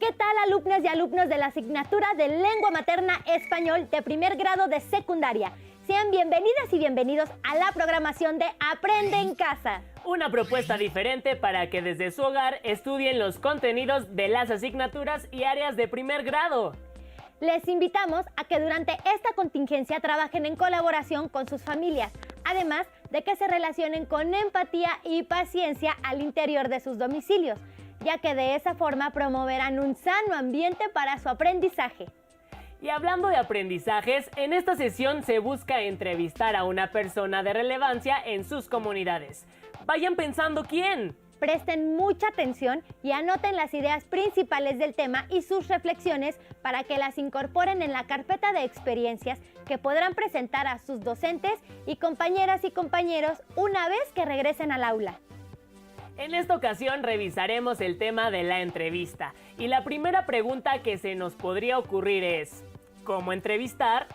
¿Qué tal, alumnas y alumnos de la asignatura de Lengua Materna Español de primer grado de secundaria? Sean bienvenidas y bienvenidos a la programación de Aprende en Casa. Una propuesta diferente para que desde su hogar estudien los contenidos de las asignaturas y áreas de primer grado. Les invitamos a que durante esta contingencia trabajen en colaboración con sus familias, además de que se relacionen con empatía y paciencia al interior de sus domicilios, ya que de esa forma promoverán un sano ambiente para su aprendizaje. Y hablando de aprendizajes, en esta sesión se busca entrevistar a una persona de relevancia en sus comunidades. Vayan pensando quién. Presten mucha atención y anoten las ideas principales del tema y sus reflexiones para que las incorporen en la carpeta de experiencias que podrán presentar a sus docentes y compañeras y compañeros una vez que regresen al aula. En esta ocasión revisaremos el tema de la entrevista y la primera pregunta que se nos podría ocurrir es ¿cómo entrevistar?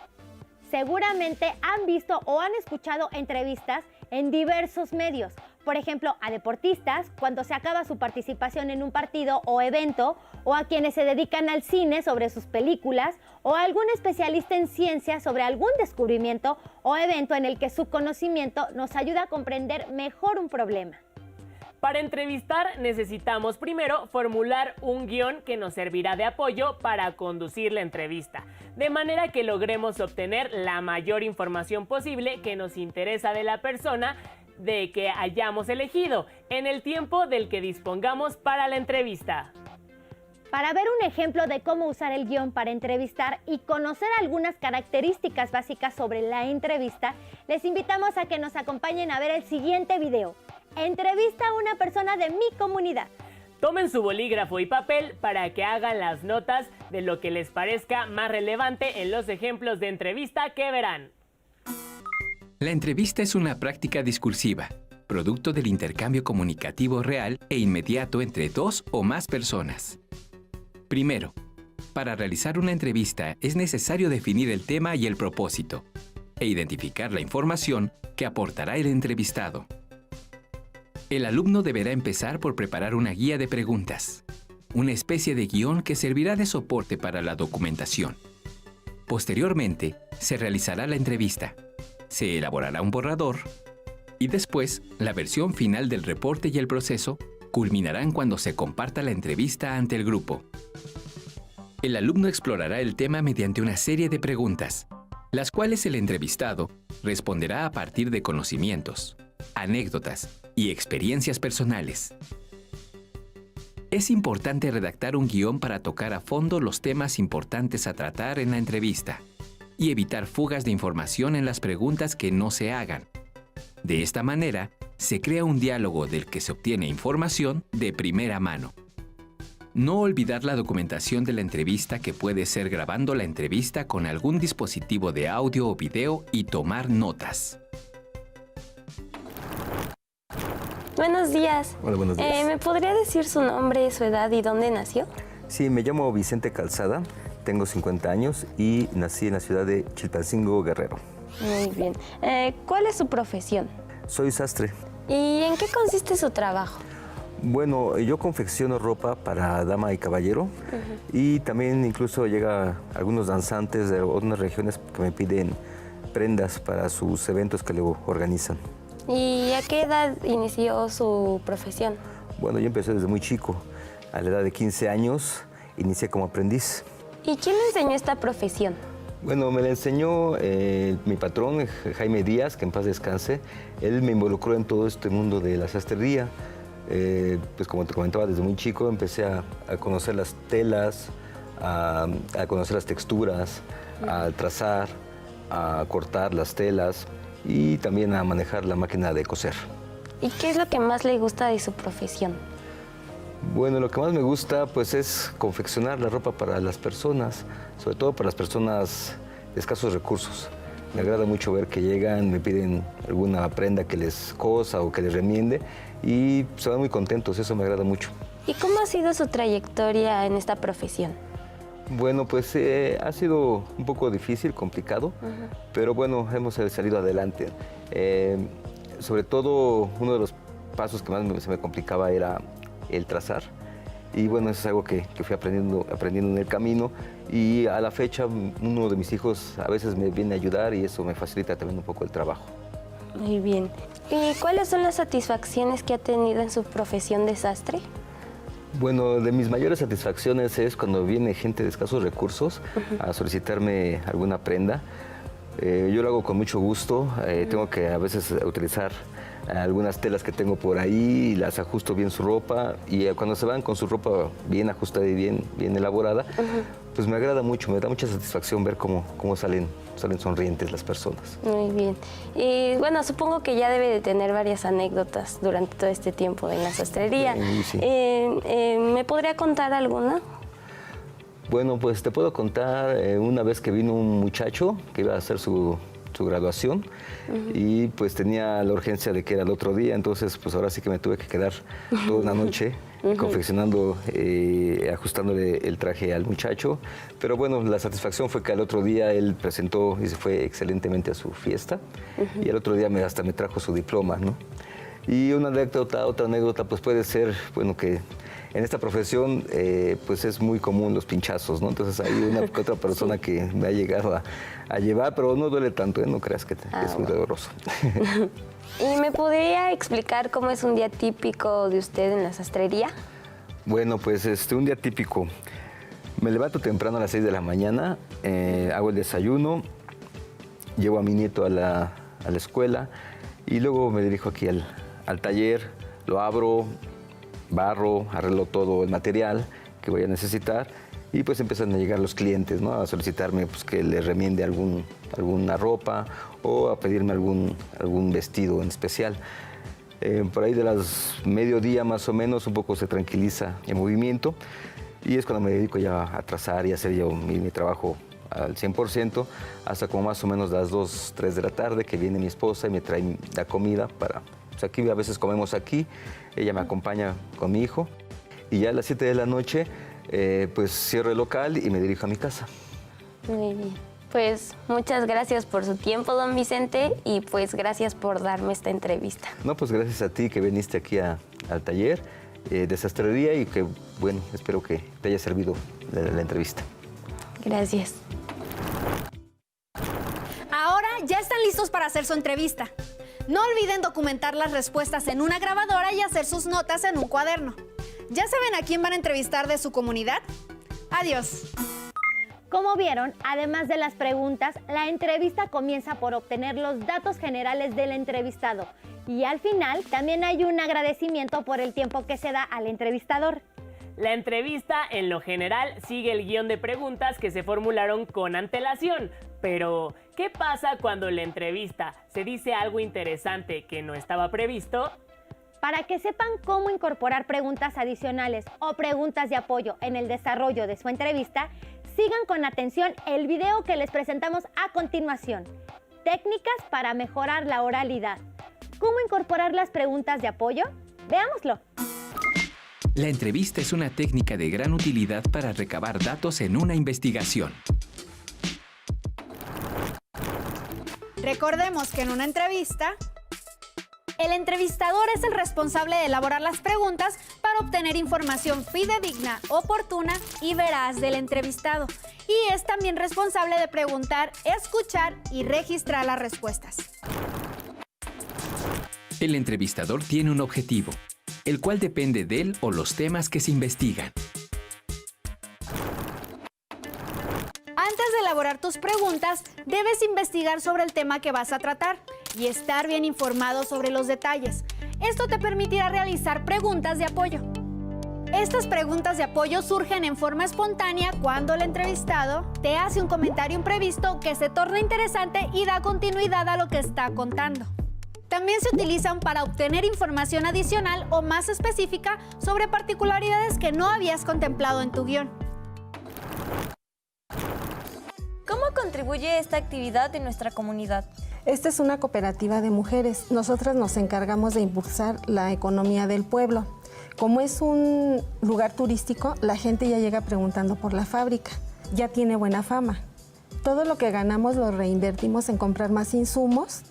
Seguramente han visto o han escuchado entrevistas en diversos medios. Por ejemplo, a deportistas cuando se acaba su participación en un partido o evento, o a quienes se dedican al cine sobre sus películas, o a algún especialista en ciencia sobre algún descubrimiento o evento en el que su conocimiento nos ayuda a comprender mejor un problema. Para entrevistar necesitamos primero formular un guión que nos servirá de apoyo para conducir la entrevista, de manera que logremos obtener la mayor información posible que nos interesa de la persona de que hayamos elegido, en el tiempo del que dispongamos para la entrevista. Para ver un ejemplo de cómo usar el guión para entrevistar y conocer algunas características básicas sobre la entrevista, les invitamos a que nos acompañen a ver el siguiente video. Entrevista a una persona de mi comunidad. Tomen su bolígrafo y papel para que hagan las notas de lo que les parezca más relevante en los ejemplos de entrevista que verán. La entrevista es una práctica discursiva, producto del intercambio comunicativo real e inmediato entre dos o más personas. Primero, para realizar una entrevista es necesario definir el tema y el propósito, e identificar la información que aportará el entrevistado. El alumno deberá empezar por preparar una guía de preguntas, una especie de guión que servirá de soporte para la documentación. Posteriormente, se realizará la entrevista, se elaborará un borrador y después la versión final del reporte y el proceso culminarán cuando se comparta la entrevista ante el grupo. El alumno explorará el tema mediante una serie de preguntas, las cuales el entrevistado responderá a partir de conocimientos, anécdotas y experiencias personales. Es importante redactar un guión para tocar a fondo los temas importantes a tratar en la entrevista y evitar fugas de información en las preguntas que no se hagan. De esta manera, se crea un diálogo del que se obtiene información de primera mano. No olvidar la documentación de la entrevista, que puede ser grabando la entrevista con algún dispositivo de audio o video y tomar notas. Buenos días. Hola, buenos días. ¿Me podría decir su nombre, su edad y dónde nació? Sí, me llamo Vicente Calzada, tengo 50 años y nací en la ciudad de Chilpancingo, Guerrero. Muy bien. ¿Cuál es su profesión? Soy sastre. ¿Y en qué consiste su trabajo? Bueno, yo confecciono ropa para dama y caballero y también incluso llega algunos danzantes de otras regiones que me piden prendas para sus eventos que luego organizan. ¿Y a qué edad inició su profesión? Bueno, yo empecé desde muy chico. A la edad de 15 años inicié como aprendiz. ¿Y quién le enseñó esta profesión? Bueno, me la enseñó mi patrón, Jaime Díaz, que en paz descanse. Él me involucró en todo este mundo de la sastrería. Pues como te comentaba, desde muy chico empecé a conocer las telas, a conocer las texturas, a trazar, a cortar las telas y también a manejar la máquina de coser. ¿Y qué es lo que más le gusta de su profesión? Bueno, lo que más me gusta pues es confeccionar la ropa para las personas, sobre todo para las personas de escasos recursos. Me agrada mucho ver que llegan, me piden alguna prenda que les cosa o que les remiende y se van muy contentos, eso me agrada mucho. ¿Y cómo ha sido su trayectoria en esta profesión? Bueno, pues ha sido un poco difícil, complicado, pero bueno, hemos salido adelante. Sobre todo, uno de los pasos que más se me complicaba era el trazar. Y bueno, eso es algo que fui aprendiendo en el camino. Y a la fecha, uno de mis hijos a veces me viene a ayudar y eso me facilita también un poco el trabajo. Muy bien. ¿Y cuáles son las satisfacciones que ha tenido en su profesión de sastre? Bueno, de mis mayores satisfacciones es cuando viene gente de escasos recursos a solicitarme alguna prenda. Yo lo hago con mucho gusto. Tengo que a veces utilizar algunas telas que tengo por ahí, y las ajusto bien su ropa, y cuando se van con su ropa bien ajustada y bien elaborada, pues me agrada mucho, me da mucha satisfacción ver cómo salen sonrientes las personas. Muy bien. Y bueno, supongo que ya debe de tener varias anécdotas durante todo este tiempo en la sastrería. Sí. ¿Me podría contar alguna? Bueno, pues te puedo contar una vez que vino un muchacho que iba a hacer su graduación y pues tenía la urgencia de que era el otro día, entonces pues ahora sí que me tuve que quedar toda una noche confeccionando, ajustándole el traje al muchacho, pero bueno, la satisfacción fue que al otro día él presentó y se fue excelentemente a su fiesta y al otro día hasta me trajo su diploma, ¿no? Y una anécdota, otra anécdota pues puede ser, bueno, que en esta profesión pues es muy común los pinchazos, ¿no? Entonces hay una que otra persona que me ha llegado a llevar, pero no duele tanto, ¿eh? No creas que es muy doloroso. ¿Y me podría explicar cómo es un día típico de usted en la sastrería? Bueno, pues un día típico. Me levanto temprano a las 6 de la mañana, hago el desayuno, llevo a mi nieto a la escuela y luego me dirijo aquí al taller, lo abro, barro, arreglo todo el material que voy a necesitar y pues empiezan a llegar los clientes, ¿no? A solicitarme pues, que les remiende alguna ropa o a pedirme algún vestido en especial. Por ahí de las mediodía más o menos un poco se tranquiliza el movimiento y es cuando me dedico ya a trazar y hacer yo mi trabajo al 100%, hasta como más o menos las 2, 3 de la tarde que viene mi esposa y me trae la comida para... Pues aquí a veces comemos aquí, ella me acompaña con mi hijo y ya a las 7 de la noche pues cierro el local y me dirijo a mi casa. Muy bien. Pues muchas gracias por su tiempo, don Vicente, y pues gracias por darme esta entrevista. No, pues gracias a ti que viniste aquí al taller de sastrería y que, bueno, espero que te haya servido la entrevista. Gracias. Ahora ya están listos para hacer su entrevista. No olviden documentar las respuestas en una grabadora y hacer sus notas en un cuaderno. ¿Ya saben a quién van a entrevistar de su comunidad? Adiós. Como vieron, además de las preguntas, la entrevista comienza por obtener los datos generales del entrevistado y al final también hay un agradecimiento por el tiempo que se da al entrevistador. La entrevista, en lo general, sigue el guión de preguntas que se formularon con antelación. Pero, ¿qué pasa cuando en la entrevista se dice algo interesante que no estaba previsto? Para que sepan cómo incorporar preguntas adicionales o preguntas de apoyo en el desarrollo de su entrevista, sigan con atención el video que les presentamos a continuación. Técnicas para mejorar la oralidad. ¿Cómo incorporar las preguntas de apoyo? Veámoslo. La entrevista es una técnica de gran utilidad para recabar datos en una investigación. Recordemos que en una entrevista, el entrevistador es el responsable de elaborar las preguntas para obtener información fidedigna, oportuna y veraz del entrevistado. Y es también responsable de preguntar, escuchar y registrar las respuestas. El entrevistador tiene un objetivo, el cual depende de él o los temas que se investigan. Antes de elaborar tus preguntas, debes investigar sobre el tema que vas a tratar y estar bien informado sobre los detalles. Esto te permitirá realizar preguntas de apoyo. Estas preguntas de apoyo surgen en forma espontánea cuando el entrevistado te hace un comentario imprevisto que se torna interesante y da continuidad a lo que está contando. También se utilizan para obtener información adicional o más específica sobre particularidades que no habías contemplado en tu guión. ¿Cómo contribuye esta actividad en nuestra comunidad? Esta es una cooperativa de mujeres. Nosotras nos encargamos de impulsar la economía del pueblo. Como es un lugar turístico, la gente ya llega preguntando por la fábrica. Ya tiene buena fama. Todo lo que ganamos lo reinvertimos en comprar más insumos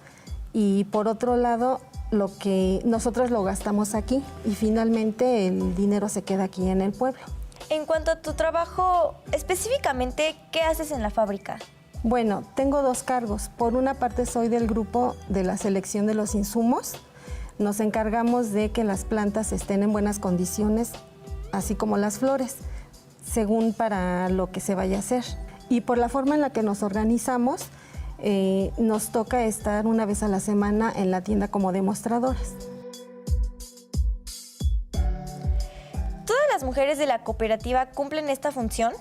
y por otro lado lo que nosotros lo gastamos aquí y finalmente el dinero se queda aquí en el pueblo. En cuanto a tu trabajo, específicamente, ¿qué haces en la fábrica? Bueno, tengo 2 cargos. Por una parte soy del grupo de la selección de los insumos. Nos encargamos de que las plantas estén en buenas condiciones, así como las flores, según para lo que se vaya a hacer. Y por la forma en la que nos organizamos, nos toca estar una vez a la semana en la tienda como demostradores. ¿Todas las mujeres de la cooperativa cumplen esta función?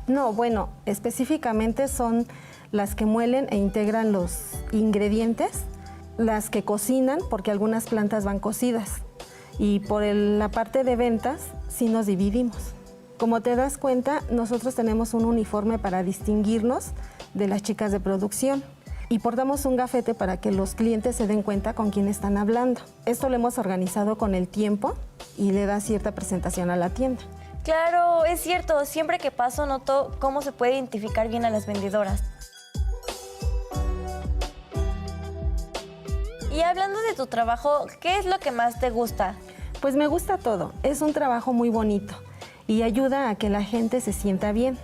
No, bueno, específicamente son las que muelen e integran los ingredientes, las que cocinan, porque algunas plantas van cocidas. Y por la parte de ventas, sí nos dividimos. Como te das cuenta, nosotros tenemos un uniforme para distinguirnos de las chicas de producción y portamos un gafete para que los clientes se den cuenta con quién están hablando. Esto lo hemos organizado con el tiempo y le da cierta presentación a la tienda. Claro, es cierto. Siempre que paso noto cómo se puede identificar bien a las vendedoras. Y hablando de tu trabajo, ¿qué es lo que más te gusta? Pues me gusta todo. Es un trabajo muy bonito y ayuda a que la gente se sienta bien.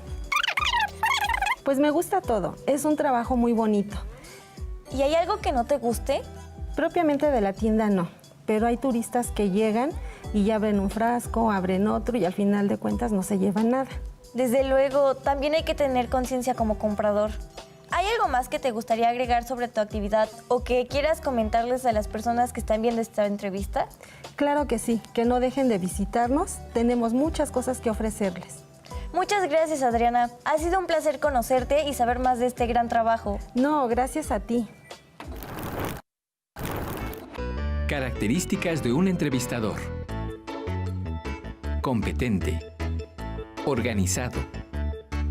Pues me gusta todo. Es un trabajo muy bonito. ¿Y hay algo que no te guste? Propiamente de la tienda no, pero hay turistas que llegan y ya abren un frasco, abren otro y al final de cuentas no se llevan nada. Desde luego, también hay que tener conciencia como comprador. ¿Hay algo más que te gustaría agregar sobre tu actividad o que quieras comentarles a las personas que están viendo esta entrevista? Claro que sí, que no dejen de visitarnos. Tenemos muchas cosas que ofrecerles. Muchas gracias, Adriana. Ha sido un placer conocerte y saber más de este gran trabajo. No, gracias a ti. Características de un entrevistador. Competente. Organizado.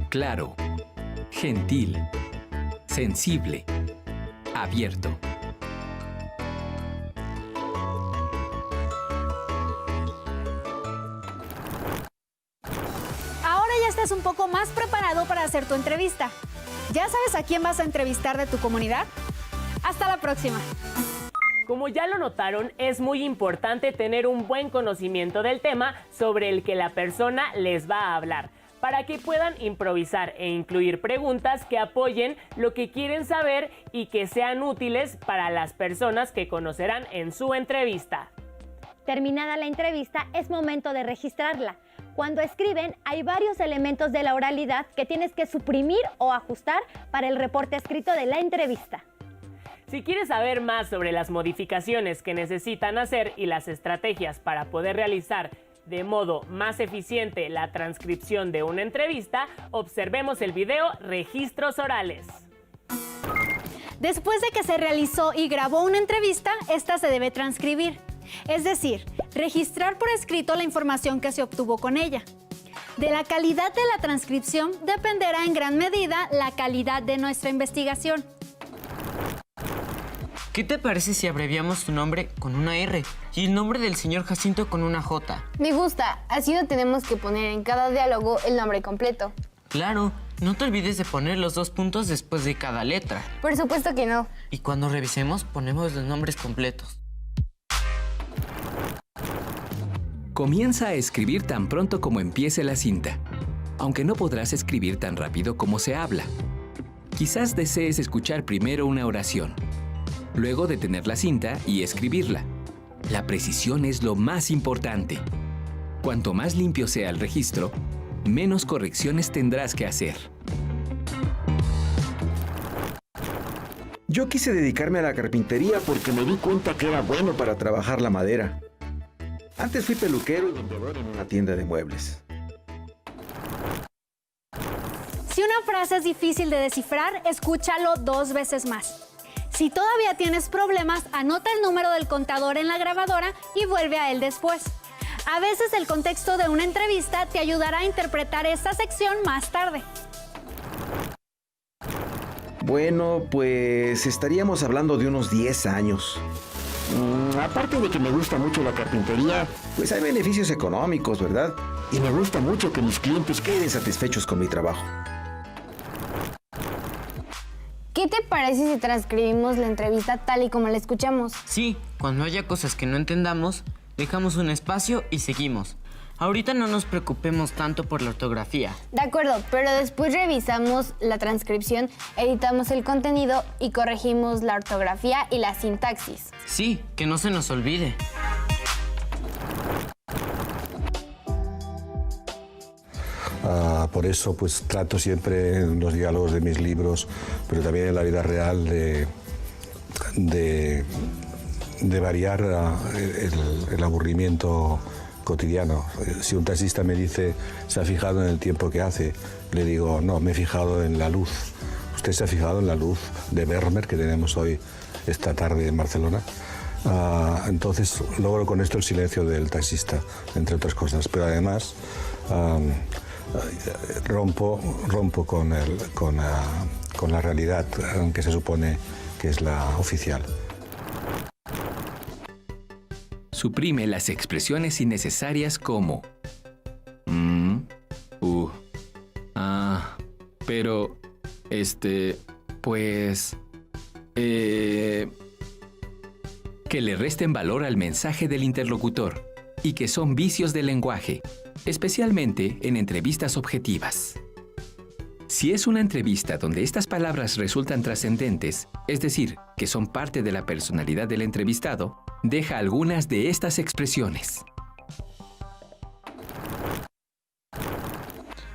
Claro. Gentil. Sensible. Abierto. Ahora ya estás un poco más preparado para hacer tu entrevista. ¿Ya sabes a quién vas a entrevistar de tu comunidad? Hasta la próxima. Como ya lo notaron, es muy importante tener un buen conocimiento del tema sobre el que la persona les va a hablar, para que puedan improvisar e incluir preguntas que apoyen lo que quieren saber y que sean útiles para las personas que conocerán en su entrevista. Terminada la entrevista, es momento de registrarla. Cuando escriben, hay varios elementos de la oralidad que tienes que suprimir o ajustar para el reporte escrito de la entrevista. Si quieres saber más sobre las modificaciones que necesitan hacer y las estrategias para poder realizar de modo más eficiente la transcripción de una entrevista, observemos el video Registros Orales. Después de que se realizó y grabó una entrevista, esta se debe transcribir. Es decir, registrar por escrito la información que se obtuvo con ella. De la calidad de la transcripción dependerá en gran medida la calidad de nuestra investigación. ¿Qué te parece si abreviamos tu nombre con una R y el nombre del señor Jacinto con una J? Me gusta, así no tenemos que poner en cada diálogo el nombre completo. Claro, no te olvides de poner los 2 puntos después de cada letra. Por supuesto que no. Y cuando revisemos, ponemos los nombres completos. Comienza a escribir tan pronto como empiece la cinta, aunque no podrás escribir tan rápido como se habla. Quizás desees escuchar primero una oración, luego detener la cinta y escribirla. La precisión es lo más importante. Cuanto más limpio sea el registro, menos correcciones tendrás que hacer. Yo quise dedicarme a la carpintería porque me di cuenta que era bueno para trabajar la madera. Antes fui peluquero y vendedor en una tienda de muebles. Si una frase es difícil de descifrar, escúchalo 2 veces más. Si todavía tienes problemas, anota el número del contador en la grabadora y vuelve a él después. A veces el contexto de una entrevista te ayudará a interpretar esta sección más tarde. Bueno, pues estaríamos hablando de unos 10 años. Aparte de que me gusta mucho la carpintería, pues hay beneficios económicos, ¿verdad? Y me gusta mucho que mis clientes queden satisfechos con mi trabajo. ¿Qué ¿Qué te parece si transcribimos la entrevista tal y como la escuchamos? Sí, cuando haya cosas que no entendamos, dejamos un espacio y seguimos. Ahorita no nos preocupemos tanto por la ortografía. De acuerdo, pero después revisamos la transcripción, editamos el contenido y corregimos la ortografía y la sintaxis. Sí, que no se nos olvide. Por eso pues trato siempre en los diálogos de mis libros, pero también en la vida real de variar el aburrimiento cotidiano. Si un taxista me dice, ¿se ha fijado en el tiempo que hace? Le digo, no, me he fijado en la luz. ¿Usted se ha fijado en la luz de Vermeer que tenemos hoy, esta tarde en Barcelona? Entonces logro con esto el silencio del taxista, entre otras cosas, pero además rompo con la realidad que se supone que es la oficial. Suprime las expresiones innecesarias como pero, pues, que le resten valor al mensaje del interlocutor y que son vicios del lenguaje, especialmente en entrevistas objetivas. Si es una entrevista donde estas palabras resultan trascendentes, es decir, que son parte de la personalidad del entrevistado, deja algunas de estas expresiones.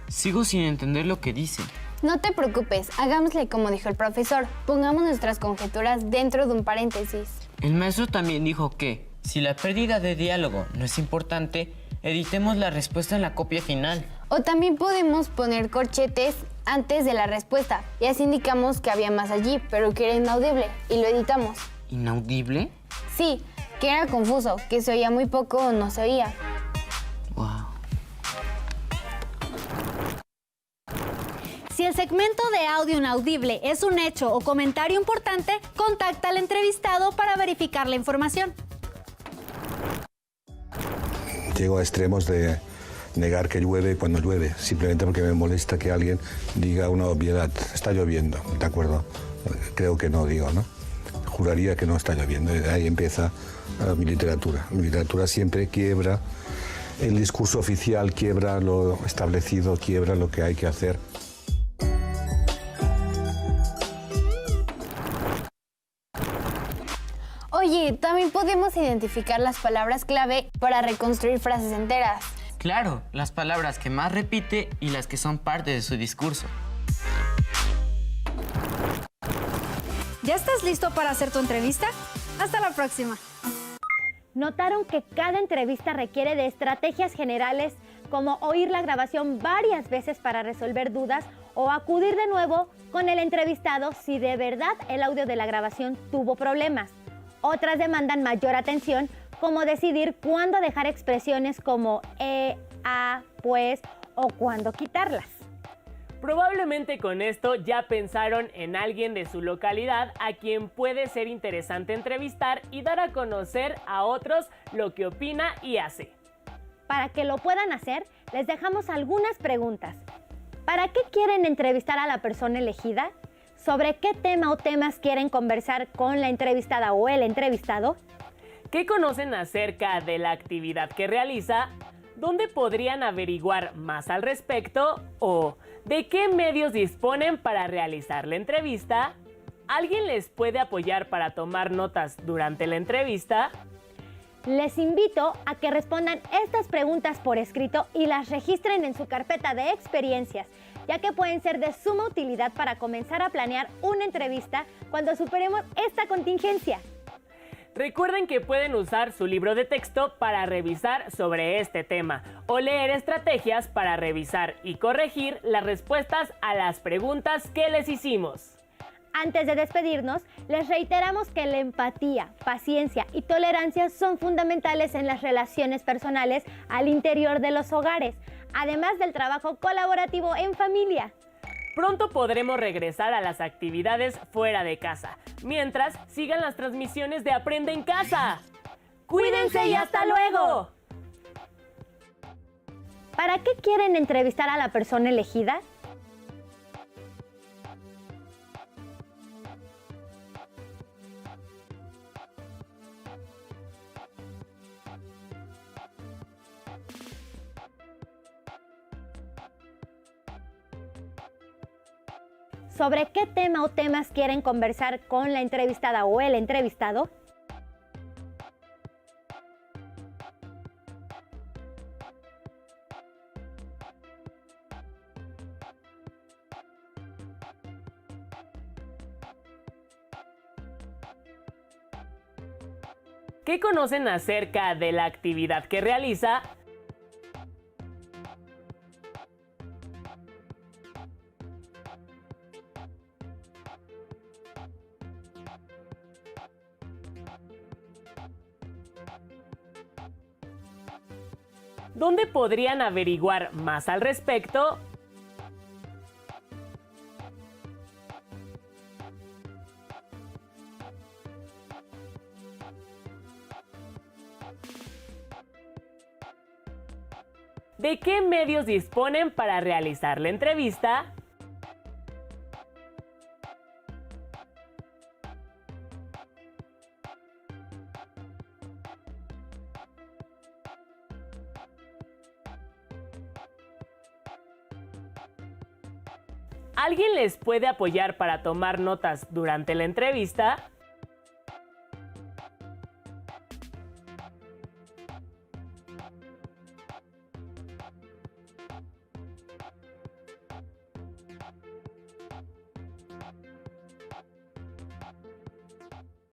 Sigo sin entender lo que dice. No te preocupes, hagámosle como dijo el profesor. Pongamos nuestras conjeturas dentro de un paréntesis. El maestro también dijo que, si la pérdida de diálogo no es importante, editemos la respuesta en la copia final. O también podemos poner corchetes antes de la respuesta. Y así indicamos que había más allí, pero que era inaudible, y lo editamos. ¿Inaudible? Sí, que era confuso, que se oía muy poco o no se oía. Wow. Si el segmento de audio inaudible es un hecho o comentario importante, contacta al entrevistado para verificar la información. Llego a extremos de negar que llueve cuando llueve, simplemente porque me molesta que alguien diga una obviedad. Está lloviendo, ¿de acuerdo? Creo que no digo, ¿no? Juraría que no está lloviendo. Ahí empieza mi literatura. Mi literatura siempre quiebra el discurso oficial, quiebra lo establecido, quiebra lo que hay que hacer. Oye, también podemos identificar las palabras clave para reconstruir frases enteras. Claro, las palabras que más repite y las que son parte de su discurso. ¿Ya estás listo para hacer tu entrevista? Hasta la próxima. ¿Notaron que cada entrevista requiere de estrategias generales como oír la grabación varias veces para resolver dudas o acudir de nuevo con el entrevistado si de verdad el audio de la grabación tuvo problemas? Otras demandan mayor atención, como decidir cuándo dejar expresiones como pues o cuándo quitarlas. Probablemente con esto ya pensaron en alguien de su localidad a quien puede ser interesante entrevistar y dar a conocer a otros lo que opina y hace. Para que lo puedan hacer, les dejamos algunas preguntas. ¿Para qué quieren entrevistar a la persona elegida? ¿Sobre qué tema o temas quieren conversar con la entrevistada o el entrevistado? ¿Qué conocen acerca de la actividad que realiza? ¿Dónde podrían averiguar más al respecto? ¿O de qué medios disponen para realizar la entrevista? ¿Alguien les puede apoyar para tomar notas durante la entrevista? Les invito a que respondan estas preguntas por escrito y las registren en su carpeta de experiencias, ya que pueden ser de suma utilidad para comenzar a planear una entrevista cuando superemos esta contingencia. Recuerden que pueden usar su libro de texto para revisar sobre este tema o leer estrategias para revisar y corregir las respuestas a las preguntas que les hicimos. Antes de despedirnos, les reiteramos que la empatía, paciencia y tolerancia son fundamentales en las relaciones personales al interior de los hogares, además del trabajo colaborativo en familia. Pronto podremos regresar a las actividades fuera de casa, mientras sigan las transmisiones de Aprende en Casa. ¡Cuídense y hasta luego! ¿Para qué quieren entrevistar a la persona elegida? sobre qué tema o temas quieren conversar con la entrevistada o el entrevistado. ¿Qué conocen acerca de la actividad que realiza? ¿Dónde podrían averiguar más al respecto? ¿De qué medios disponen para realizar la entrevista? ¿Alguien les puede apoyar para tomar notas durante la entrevista?